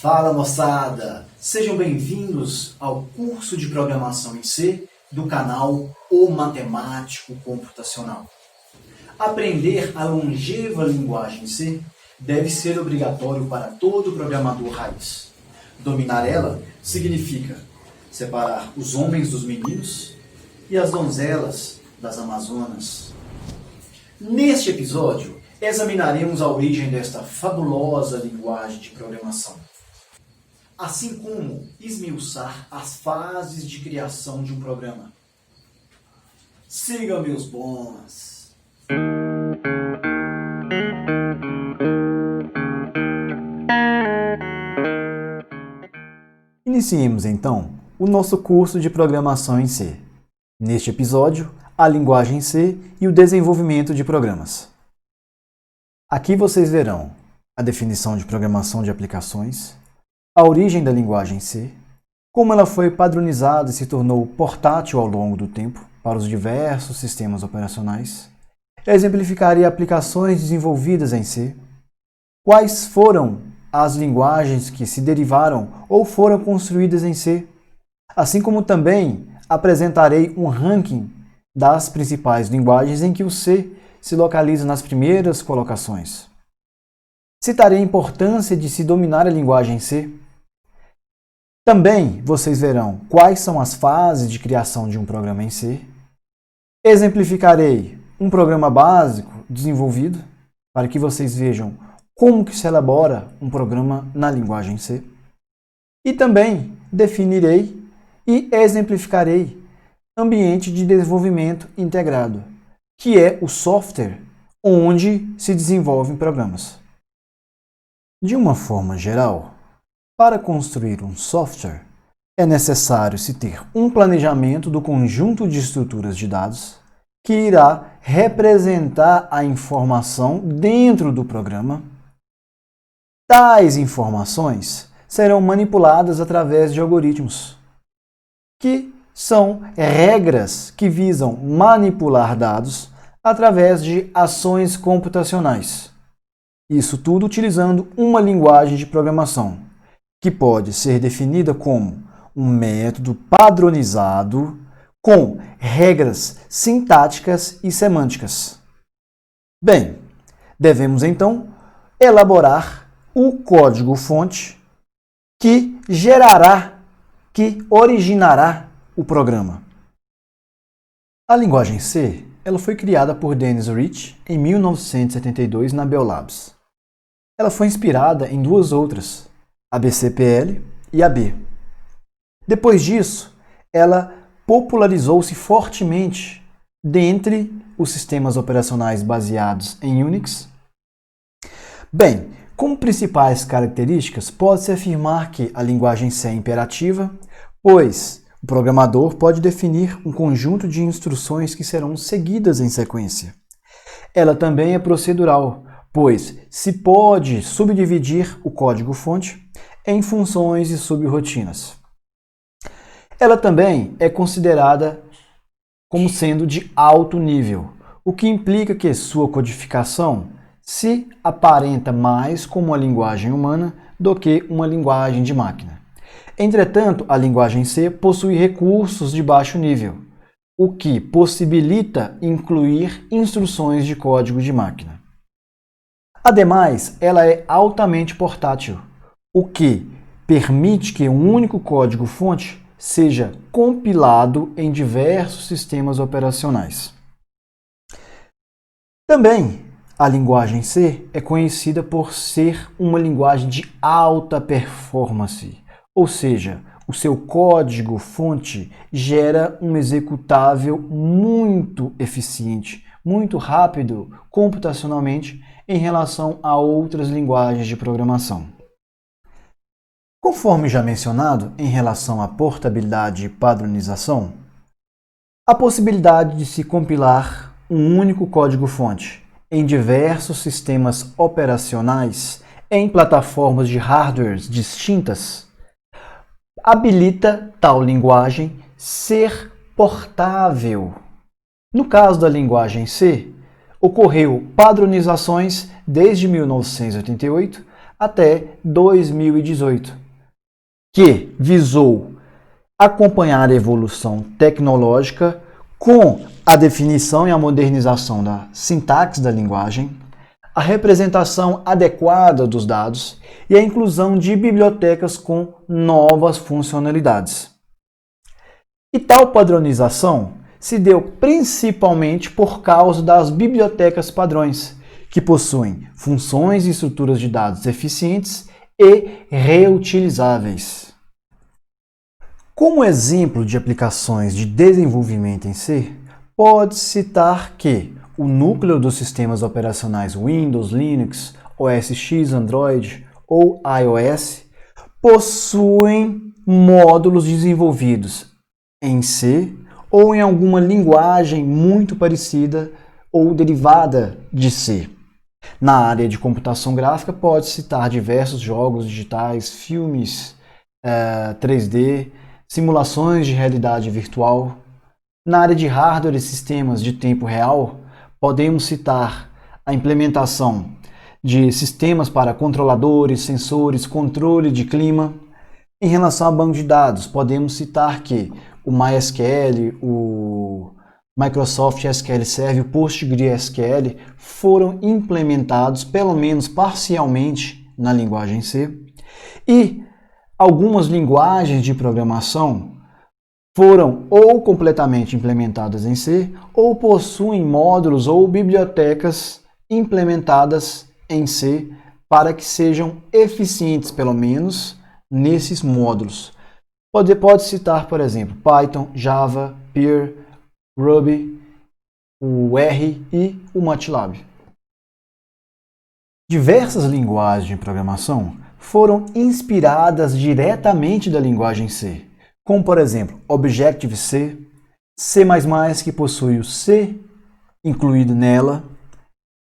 Fala moçada, sejam bem-vindos ao curso de programação em C do canal O Matemático Computacional. Aprender a longeva linguagem C deve ser obrigatório para todo programador raiz. Dominar ela significa separar os homens dos meninos e as donzelas das amazonas. Neste episódio, examinaremos a origem desta fabulosa linguagem de programação, assim como esmiuçar as fases de criação de um programa. Siga meus bons! Iniciemos então o nosso curso de programação em C. Neste episódio, a linguagem C e o desenvolvimento de programas. Aqui vocês verão a definição de programação de aplicações, a origem da linguagem C, como ela foi padronizada e se tornou portátil ao longo do tempo para os diversos sistemas operacionais, exemplificarei aplicações desenvolvidas em C, quais foram as linguagens que se derivaram ou foram construídas em C, assim como também apresentarei um ranking das principais linguagens em que o C se localiza nas primeiras colocações. Citarei a importância de se dominar a linguagem C. Também vocês verão quais são as fases de criação de um programa em C. Exemplificarei um programa básico desenvolvido para que vocês vejam como que se elabora um programa na linguagem C. E também definirei e exemplificarei ambiente de desenvolvimento integrado, que é o software onde se desenvolvem programas. De uma forma geral, para construir um software, é necessário se ter um planejamento do conjunto de estruturas de dados que irá representar a informação dentro do programa. Tais informações serão manipuladas através de algoritmos, que são regras que visam manipular dados através de ações computacionais. Isso tudo utilizando uma linguagem de programação, que pode ser definida como um método padronizado com regras sintáticas e semânticas. Bem, devemos então elaborar o código-fonte que originará o programa. A linguagem C ela foi criada por Dennis Ritchie em 1972 na Bell Labs. Ela foi inspirada em duas outras, a BCPL e a B. Depois disso, ela popularizou-se fortemente dentre os sistemas operacionais baseados em Unix. Bem, como principais características, pode-se afirmar que a linguagem C é imperativa, pois o programador pode definir um conjunto de instruções que serão seguidas em sequência. Ela também é procedural, pois se pode subdividir o código-fonte em funções e subrrotinas. Ela também é considerada como sendo de alto nível, o que implica que sua codificação se aparenta mais com uma linguagem humana do que uma linguagem de máquina. Entretanto, a linguagem C possui recursos de baixo nível, o que possibilita incluir instruções de código de máquina. Ademais, ela é altamente portátil, o que permite que um único código-fonte seja compilado em diversos sistemas operacionais. Também, a linguagem C é conhecida por ser uma linguagem de alta performance, ou seja, o seu código-fonte gera um executável muito eficiente, muito rápido computacionalmente em relação a outras linguagens de programação. Conforme já mencionado em relação à portabilidade e padronização, a possibilidade de se compilar um único código-fonte em diversos sistemas operacionais em plataformas de hardwares distintas habilita tal linguagem ser portável. No caso da linguagem C, ocorreu padronizações desde 1988 até 2018, que visou acompanhar a evolução tecnológica com a definição e a modernização da sintaxe da linguagem, a representação adequada dos dados e a inclusão de bibliotecas com novas funcionalidades. E tal padronização se deu principalmente por causa das bibliotecas padrões, que possuem funções e estruturas de dados eficientes e reutilizáveis. Como exemplo de aplicações de desenvolvimento em C, pode-se citar que o núcleo dos sistemas operacionais Windows, Linux, OS X, Android ou iOS possuem módulos desenvolvidos em C ou em alguma linguagem muito parecida ou derivada de C. Na área de computação gráfica, pode-se citar diversos jogos digitais, filmes 3D, simulações de realidade virtual. Na área de hardware e sistemas de tempo real, podemos citar a implementação de sistemas para controladores, sensores, controle de clima. Em relação a banco de dados, podemos citar que o MySQL, o Microsoft SQL Server e o PostgreSQL foram implementados, pelo menos parcialmente, na linguagem C. E algumas linguagens de programação foram ou completamente implementadas em C, ou possuem módulos ou bibliotecas implementadas em C para que sejam eficientes, pelo menos, nesses módulos. Pode citar, por exemplo, Python, Java, Perl, Ruby, o R e o MATLAB. Diversas linguagens de programação foram inspiradas diretamente da linguagem C, como por exemplo Objective-C, C++, que possui o C incluído nela,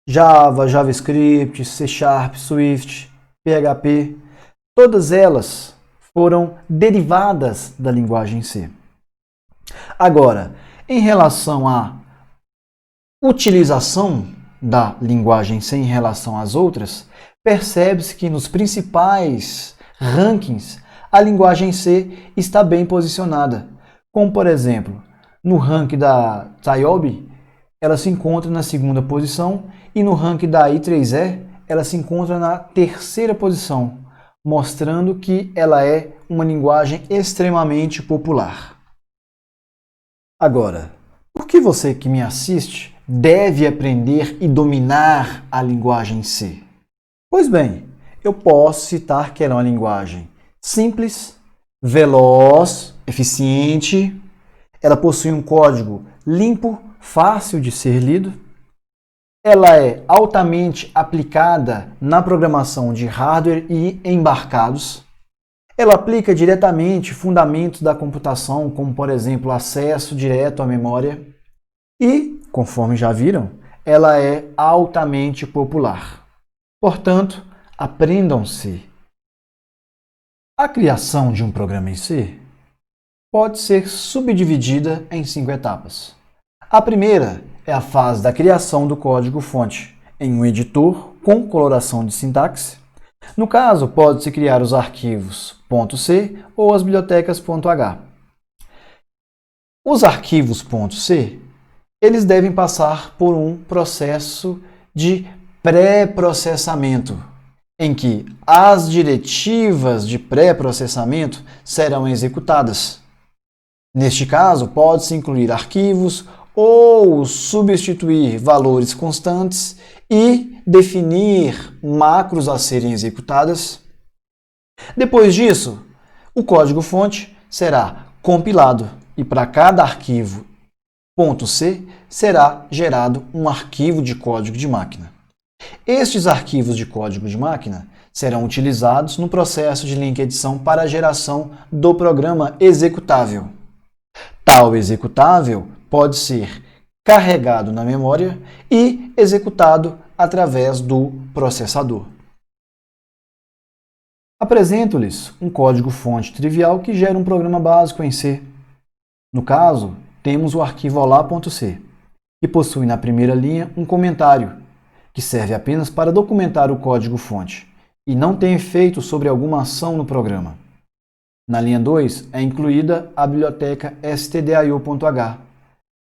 Java, JavaScript, C#, Swift, PHP, todas elas foram derivadas da linguagem C. Agora, em relação à utilização da linguagem C em relação às outras, percebe-se que nos principais rankings a linguagem C está bem posicionada, como por exemplo, no ranking da TIOB, ela se encontra na segunda posição e no ranking da I3E, ela se encontra na terceira posição, mostrando que ela é uma linguagem extremamente popular. Agora, por que você que me assiste deve aprender e dominar a linguagem C? Pois bem, eu posso citar que ela é uma linguagem simples, veloz, eficiente, ela possui um código limpo, fácil de ser lido, ela é altamente aplicada na programação de hardware e embarcados, ela aplica diretamente fundamentos da computação, como por exemplo acesso direto à memória e, conforme já viram, ela é altamente popular. Portanto, aprendam-se. A criação de um programa em C pode ser subdividida em 5 etapas. A primeira é a fase da criação do código-fonte em um editor com coloração de sintaxe. No caso, pode-se criar os arquivos .c ou as bibliotecas .h. Os arquivos .c, eles devem passar por um processo de pré-processamento, em que as diretivas de pré-processamento serão executadas. Neste caso, pode-se incluir arquivos ou substituir valores constantes e definir macros a serem executadas. Depois disso, o código-fonte será compilado e para cada arquivo .c será gerado um arquivo de código de máquina. Estes arquivos de código de máquina serão utilizados no processo de link-edição para a geração do programa executável. Tal executável pode ser carregado na memória e executado através do processador. Apresento-lhes um código-fonte trivial que gera um programa básico em C. No caso, temos o arquivo olá.c, que possui na primeira linha um comentário, que serve apenas para documentar o código-fonte, e não tem efeito sobre alguma ação no programa. Na linha 2 é incluída a biblioteca stdio.h,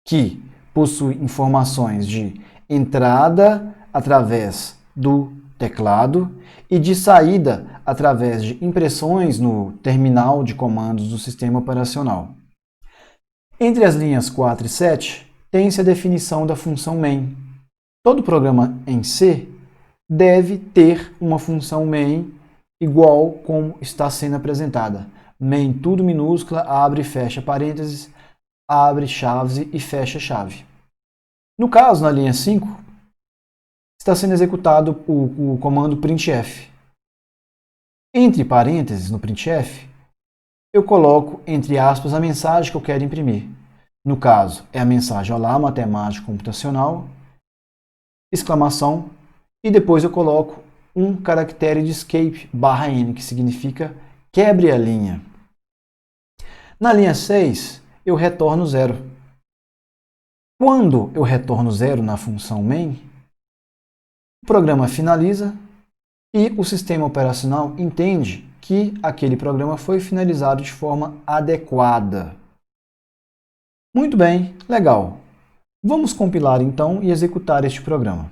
que possui informações de entrada através do teclado e de saída através de impressões no terminal de comandos do sistema operacional. Entre as linhas 4 e 7, tem-se a definição da função main. Todo programa em C deve ter uma função main igual como está sendo apresentada. Main tudo minúscula, abre e fecha parênteses, abre chaves e fecha chave. No caso, na linha 5, está sendo executado o comando printf. Entre parênteses, no printf, eu coloco entre aspas a mensagem que eu quero imprimir. No caso, é a mensagem Olá, matemática computacional, exclamação, e depois eu coloco um caractere de escape, /n, que significa quebre a linha. Na linha 6, eu retorno 0. Quando eu retorno 0 na função main, o programa finaliza e o sistema operacional entende que aquele programa foi finalizado de forma adequada. Muito bem, legal. Vamos compilar então e executar este programa.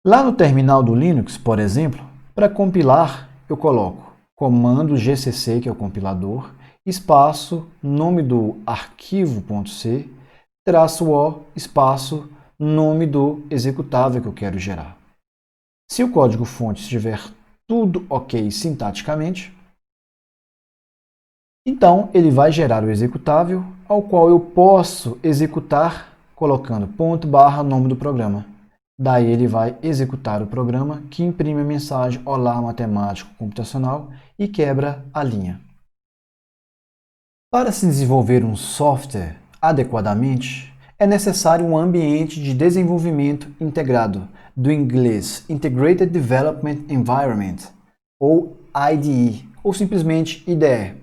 Lá no terminal do Linux, por exemplo, para compilar eu coloco comando gcc, que é o compilador, espaço, nome do arquivo.c, -o, espaço, nome do executável que eu quero gerar. Se o código-fonte estiver tudo ok sintaticamente, então ele vai gerar o executável, ao qual eu posso executar colocando / nome do programa. Daí ele vai executar o programa que imprime a mensagem Olá, matemático computacional e quebra a linha. Para se desenvolver um software adequadamente, é necessário um ambiente de desenvolvimento integrado, do inglês Integrated Development Environment, ou IDE, ou simplesmente IDE.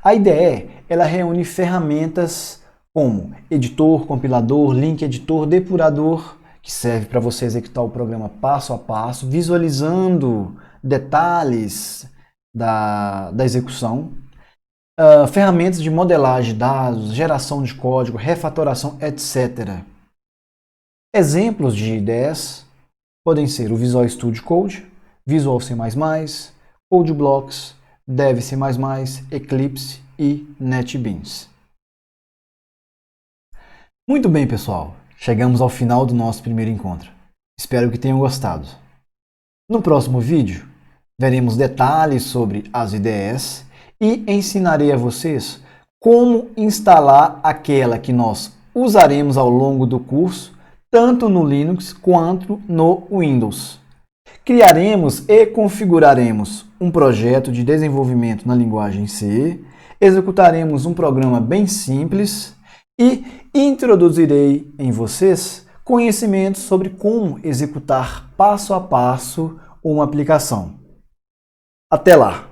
A IDE ela reúne ferramentas como editor, compilador, link editor, depurador, que serve para você executar o programa passo a passo, visualizando detalhes da execução, ferramentas de modelagem de dados, geração de código, refatoração, etc. Exemplos de IDEs podem ser o Visual Studio Code, Visual C++, CodeBlocks, Dev C++, Eclipse e NetBeans. Muito bem, pessoal. Chegamos ao final do nosso primeiro encontro. Espero que tenham gostado. No próximo vídeo, veremos detalhes sobre as IDEs e ensinarei a vocês como instalar aquela que nós usaremos ao longo do curso, tanto no Linux quanto no Windows. Criaremos e configuraremos um projeto de desenvolvimento na linguagem C, executaremos um programa bem simples e introduzirei em vocês conhecimentos sobre como executar passo a passo uma aplicação. Até lá!